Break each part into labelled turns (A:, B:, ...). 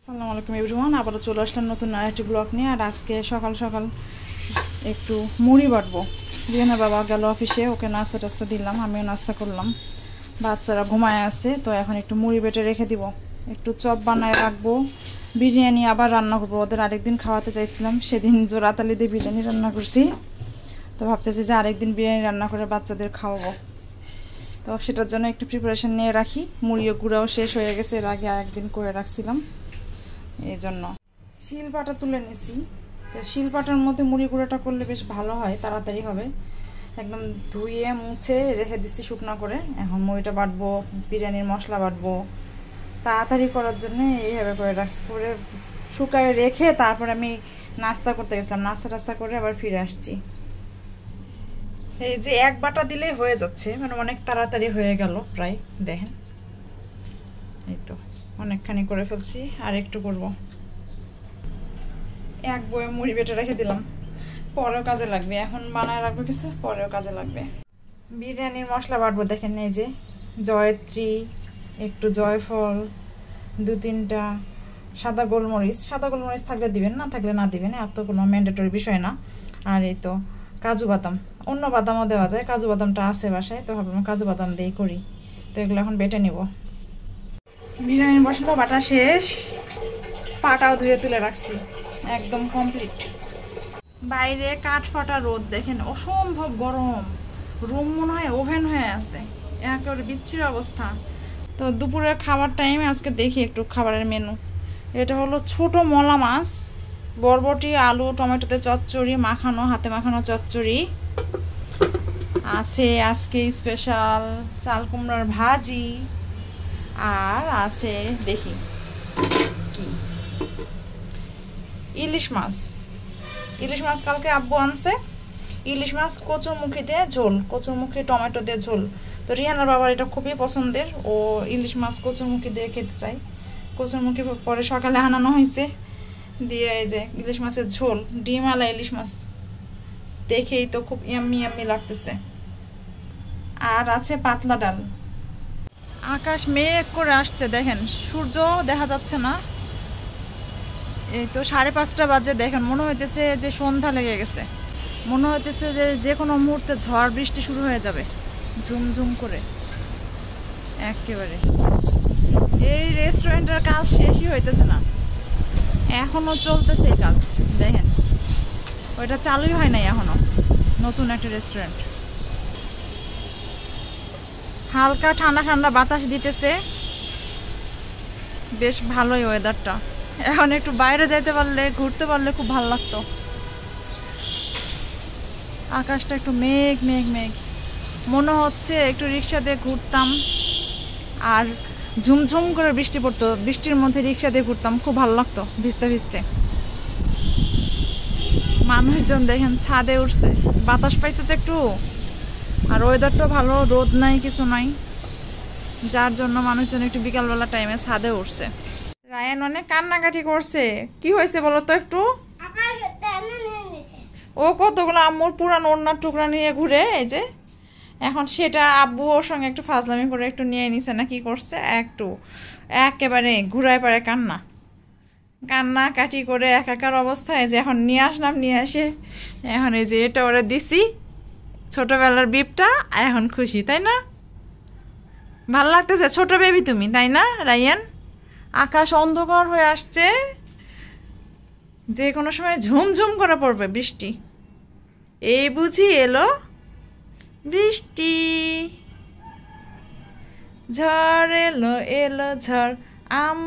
A: আসসালামু আলাইকুম এভরিওয়ান, আবারও চলে আসলাম নতুন আরেকটি ব্লগ নিয়ে। আর আজকে সকাল সকাল একটু মুড়ি বাটবো। রিহানার বাবা গেল অফিসে, ওকে নাস্তা টাস্তা দিলাম, আমিও নাস্তা করলাম। বাচ্চারা ঘুমায় আছে, তো এখন একটু মুড়ি বেটে রেখে দিব। একটু চপ বানায় রাখবো, বিরিয়ানি আবার রান্না করবো। ওদের আরেকদিন খাওয়াতে চাইছিলাম, সেদিন জোড়াতালি দিয়ে বিরিয়ানি রান্না করছি, তো ভাবতেছি যে আরেকদিন বিরিয়ানি রান্না করে বাচ্চাদের খাওয়াবো। তো সেটার জন্য একটু প্রিপারেশন নিয়ে রাখি। মুড়িও গুঁড়াও শেষ হয়ে গেছে, এর আগে আরেকদিন করে রাখছিলাম, এই জন্য শিলপাটা তুলে নিছি। তো শিলপাটার মধ্যে মুড়ি গুঁড়োটা করলে বেশ ভালো হয়, তাড়াতাড়ি হবে। একদম ধুয়ে মুছে রেখে দিচ্ছি শুকনো করে। এখন মুড়িটা বাটবো, বিরিয়ানির মশলা বাটবো, তাড়াতাড়ি করার জন্য এইভাবে করে রাখছি। করে শুকায় রেখে তারপর আমি নাস্তা করতে গেছিলাম, নাস্তা টাস্তা করে আবার ফিরে আসছি। এই যে এক বাটা দিলেই হয়ে যাচ্ছে, মানে অনেক তাড়াতাড়ি হয়ে গেল প্রায়। দেখেন, এই তো অনেকখানি করে ফেলছি, আর একটু করব। এক বয়ে মুড়ি বেটে রেখে দিলাম, পরেও কাজে লাগবে। এখন বানায় রাখবো কিছু, পরেও কাজে লাগবে। বিরিয়ানির মশলা বাটবো। দেখেন, এই যে জয়ত্রী, একটু জয়ফল, 2-3টা সাদা গোলমরিচ। সাদা গোলমরিচ থাকলে দিবেন, না থাকলে না দিবেন, এত কোনো ম্যান্ডেটরি বিষয় না। আর এই তো কাজু বাদাম, অন্য বাদামও দেওয়া যায়, কাজু বাদামটা আছে বাসায়, তো ভাবলাম কাজু বাদাম দিয়েই করি। তো এগুলো এখন বেটে নিব। বিরিয়ানির মশলা বাটা শেষ, পাটাও ধুয়ে তুলে রাখছি, একদম কমপ্লিট। বাইরে কাঠ ফাটা রোদ, দেখেন অসম্ভব গরম, রুম মনে হয় ওভেন হয়ে আছে, একেবারে বিচ্ছির অবস্থা। তো দুপুরে খাবার টাইমে আজকে দেখি একটু খাবারের মেনু। এটা হলো ছোট মলা মাছ, বরবটি, আলু, টমেটোতে চচ্চড়ি মাখানো, হাতে মাখানো চচ্চড়ি আছে। আজকে স্পেশাল চাল কুমড়ার ভাজি, আর আছে দেখি কি ইলিশ মাছ। ইলিশ মাছ কালকে আব্বু আনছে, ইলিশ মাছ কচুরমুখী দিয়ে ঝোল, কচুরমুখী টমেটো দিয়ে ঝোল। তো রিহানার বাবার এটা খুবই পছন্দের, ও ইলিশ মাছ কচুরমুখী দিয়ে খেতে চাই। কচুরমুখী পরে সকালে আনানো হয়েছে, দিয়ে এই যে ইলিশ মাছের ঝোল, ডিম আলা ইলিশ মাছ, দেখেই তো খুব ইয়াম্মি ইয়াম্মি লাগতেছে। আর আছে পাতলা ডাল। আকাশ মেঘ করে আসছে, দেখেন সূর্য দেখা যাচ্ছে না। এই তো 5:30 বাজে, দেখেন মনে হইতেছে যে সন্ধ্যা লেগে গেছে, মনে হইতেছে যে যে কোনো মুহূর্তে ঝড় বৃষ্টি শুরু হয়ে যাবে, ঝুমঝুম করে একেবারে। এই রেস্টুরেন্টের কাজ শেষই হইতেছে না, এখনো চলতেছে এই কাজ। দেখেন ওইটা চালুই হয় নাই এখনো, নতুন একটা রেস্টুরেন্ট। হালকা ঠান্ডা ঠান্ডা বাতাস দিতেছে, বেশ ভালোই ওয়েদারটা। এখন একটু বাইরে যাইতে পারলে, ঘুরতে পারলে খুব ভালো লাগতো। আকাশটা একটু মেঘ মেঘ মেঘ, মনে হচ্ছে একটু রিক্সা দিয়ে ঘুরতাম, আর ঝুমঝুম করে বৃষ্টি পড়তো, বৃষ্টির মধ্যে রিক্সা দিয়ে ঘুরতাম, খুব ভালো লাগতো ভিজতে ভিজতে। মানুষজন দেখেন ছাদে উঠছে, বাতাস পাইছে তো একটু, আর ওয়েদারটা ভালো, রোদ নাই কিছু নাই, যার জন্য মানুষজন একটু বিকালবেলা টাইমে ছাদে উঠছে। রায়ান অনেক কান্নাকাটি করছে, কি হয়েছে বলো তো একটু? ও কতগুলো আম্মুর পুরানো ওড়নার টুকরা নিয়ে ঘুরে, এই যে এখন সেটা আব্বু ওর সঙ্গে একটু ফাজলামি করে একটু নিয়ে নিছে না, কি করছে একটু একেবারে ঘুরায় পারে কান্না কাটি করে একাকার অবস্থায়। যে এখন নিয়ে আসলাম, নিয়ে এসে এখন এই যে এটা ওরা দিছি, ছোটবেলার বিপটা, এখন খুশি তাই না? ভাল লাগতেছে ছোট বেবি তুমি, তাই না রায়ান? আকাশ অন্ধকার হয়ে আসছে, যে কোনো সময় ঝুমঝুম করে পড়বে বৃষ্টি। এই বুঝি এলো বৃষ্টি, ঝড় এলো এলো ঝড়, আম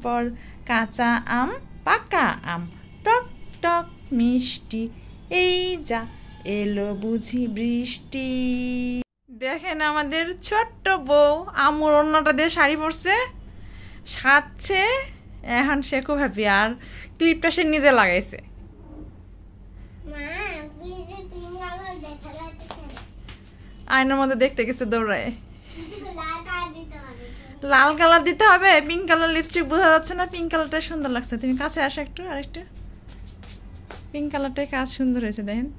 A: পর কাঁচা আম পাকা আম, টক টক মিষ্টি, এই যা এলো বুঝি বৃষ্টি। দেখেন আমাদের ছোট্ট বউ আম্মুর ওড়নাটা দিয়ে শাড়ি পরছে, সাজছে, এখন সে খুব হ্যাপি। আর ক্লিপটা সে নিজে লাগাইছে। আয়নার মধ্যে দেখতে গেছে দৌড়ায়। লাল কালার দিতে হবে, পিঙ্ক কালার লিপস্টিক বোঝা যাচ্ছে না, পিঙ্ক কালারটা সুন্দর লাগছে। তুমি কাছে আসো একটু, আরেকটু। পিঙ্ক কালারটাই কাজ সুন্দর হয়েছে, দেখেন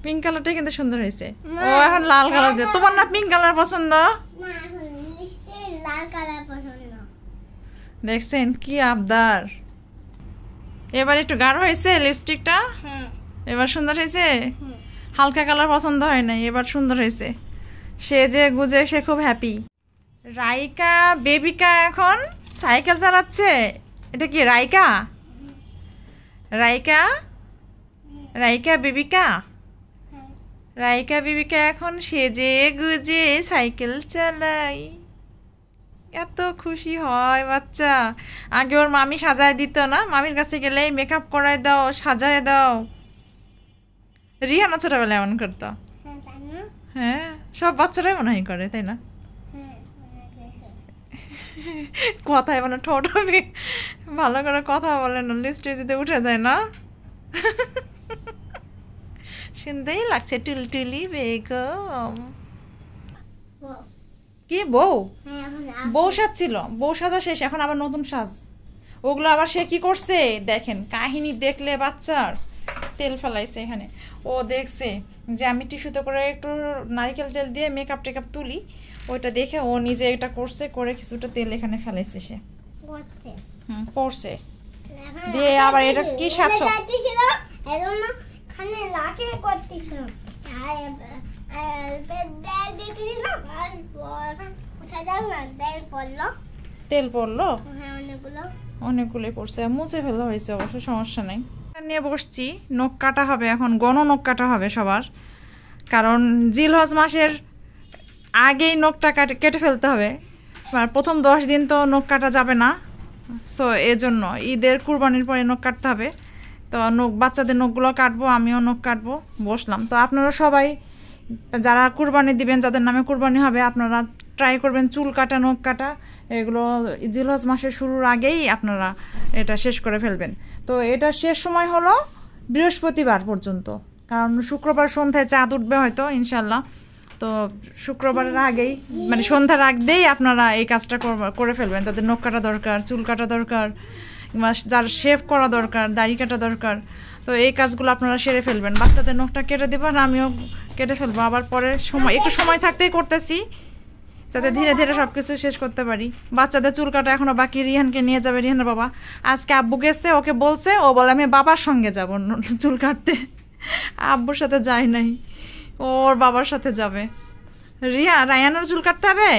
A: পিঙ্ক কালারটাই কিন্তু সুন্দর হয়েছে। ও এখন লাল কালার দিয়ে, তোমার না পিঙ্ক কালার পছন্দ? দেখছেন কি আবদার। এবার একটু গাঢ় হয়েছে লিপস্টিকটা, এবার সুন্দর হয়েছে। হালকা কালার পছন্দ হয় নাই, এবার সুন্দর হয়েছে। সে যে গুজে সে খুব হ্যাপি। রাইকা বেবিকা এখন সাইকেল চালাচ্ছে। এটা কি রাইকা? রাইকা রাইকা বেবিকা, রাইকা বেবিকা এখন সেজে গুজে সাইকেল চালাই। এত খুশি হয় বাচ্চা। আগে ওর মামি সাজায় দিত না, মামির কাছে গেলে মেকআপ করায় দাও, সাজায় দাও। রিহানা ছোটবেলায় এমন করতো। হ্যাঁ, সব বাচ্চারাই মনে হয় করে, তাই না? কথায় মানে ঠোঁট ভালো করে কথা বলে না, লিপস্টিক যদি উঠে যায় না। শুনতেই লাগছে টুলটুলি বেগম। কি বউ? বউ সাজছিল, বউ সাজা শেষ, এখন আবার নতুন সাজ। ওগুলো আবার সে কি করছে দেখেন, কাহিনী দেখলে বাচ্চার তেল ফেলাইছে এখানে। ও দেখছে যে আমি টিস্যুতে করে একটু নারকেল তেল দিয়ে মেকআপ টেকআপ তুলি, ওইটা দেখে ও নিজে এটা করছে, করে কিছুটা তেল এখানে ফেলাইছে সে। পড়ছে দিয়ে আবার এটা কি সাজছ? তেল পড়লো অনেকগুলোই পড়ছে, মুছে ফেলা হয়েছে, অবশ্য সমস্যা নাই। নিয়ে বসছি, নখ কাটা হবে এখন, গণ নখ কাটা হবে সবার, কারণ জিলহজ মাসের আগেই নখটা কেটে ফেলতে হবে। আর প্রথম 10 দিন তো নখ কাটা যাবে না, সো এজন্য ঈদের কুরবানির পরে নখ কাটতে হবে। তো নখ, বাচ্চাদের নখগুলো কাটবো, আমিও নখ কাটবো, বসলাম। তো আপনারা সবাই যারা কুরবানি দিবেন, যাদের নামে কুরবানি হবে, আপনারা ট্রাই করবেন চুল কাটা, নখ কাটা, এগুলো জিলহজ মাসের শুরুর আগেই আপনারা এটা শেষ করে ফেলবেন। তো এটা শেষ সময় হলো বৃহস্পতিবার পর্যন্ত, কারণ শুক্রবার সন্ধ্যায় চাঁদ উঠবে হয়তো ইনশাল্লাহ। তো শুক্রবারের আগেই মানে সন্ধ্যার আগেই আপনারা এই কাজটা করে ফেলবেন, যাদের নখ কাটা দরকার, চুল কাটা দরকার, যার শেভ করা দরকার, দাড়ি কাটা দরকার। তো এই কাজগুলো আপনারা সেরে ফেলবেন। বাচ্চাদের নখটা কেটে দেবেন, আমিও কেটে ফেলবো। আবার পরে সময়, একটু সময় থাকতেই করতেছি, যাতে ধীরে ধীরে সব কিছু শেষ করতে পারি। বাচ্চাদের চুল কাটা এখনো বাকি, রিহানকে নিয়ে যাবে। রিহানের বাবা আজকে আব্বু গেছে, ওকে বলছে, ও বলে আমি বাবার সঙ্গে যাব চুল কাটতে, আব্বুর সাথে যাই নাই, ওর বাবার সাথে যাবে। রায়ানের চুল কাটতে হবে,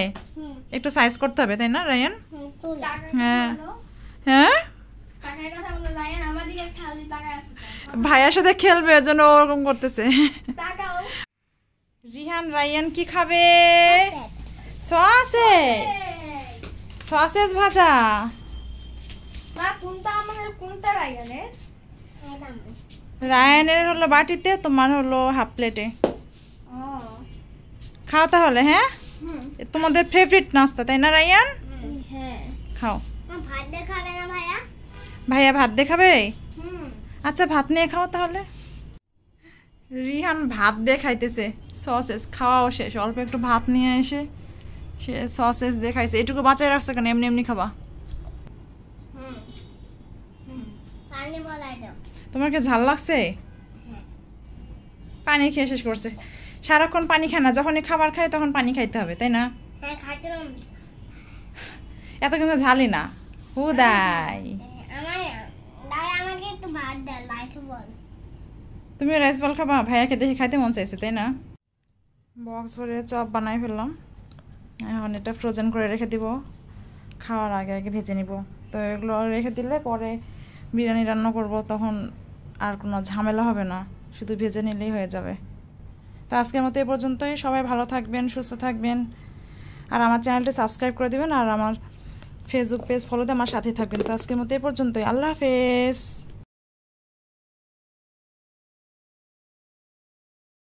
A: একটু সাইজ করতে হবে, তাই না রায়ান? হ্যাঁ হ্যাঁ, ভাইয়ার সাথে খেলবে, এজন্য ওরকম করতেছে। রিহান রায়ান কি খাবে? সসেস, সসেস ভাজা। রায়ানের হলো বাটিতে, তোমার হলো হাফ প্লেটে। খাও তাহলে। হ্যাঁ, তোমাদের ফেভারিট নাস্তা, তাই না রায়ান? খাও। ভাইয়া ভাত দেখাবে? আচ্ছা, ভাত নিয়ে খাও তাহলে। রিহান ভাত দিয়ে খাইতেছে, সসেস খাওয়াও শেষ, অল্প একটু ভাত নিয়ে এসে সে সসেস দিয়ে খাইছে। এটুকু বাঁচায় রাখছো কেন? এমনি এমনি খাবা। তোমার কি ঝাল লাগছে? পানি খেয়ে শেষ করছে। সারাক্ষণ পানি খায় না, যখনই খাবার খায় তখন পানি খাইতে হবে, তাই না? এত কিন্তু ঝালই না, হুদাই। তুমি রাইস বল খাবা? ভাইয়াকে দেখে খাইতে মন চাইছে, তাই না? বক্স ভরে চপ বানাই ফেললাম, এখন এটা ফ্রোজেন করে রেখে দিব, খাওয়ার আগে আগে ভেজে নিব। তো এগুলো রেখে দিলে পরে বিরিয়ানি রান্না করব, তখন আর কোনো ঝামেলা হবে না, শুধু ভেজে নিলেই হয়ে যাবে। তো আজকের মতো এ পর্যন্তই। সবাই ভালো থাকবেন, সুস্থ থাকবেন, আর আমার চ্যানেলটি সাবস্ক্রাইব করে দিবেন, আর আমার ফেসবুক পেজ ফলো দিয়ে আমার সাথে থাকবেন। তো আজকের মতো এ পর্যন্তই। আল্লাহ হাফেজ।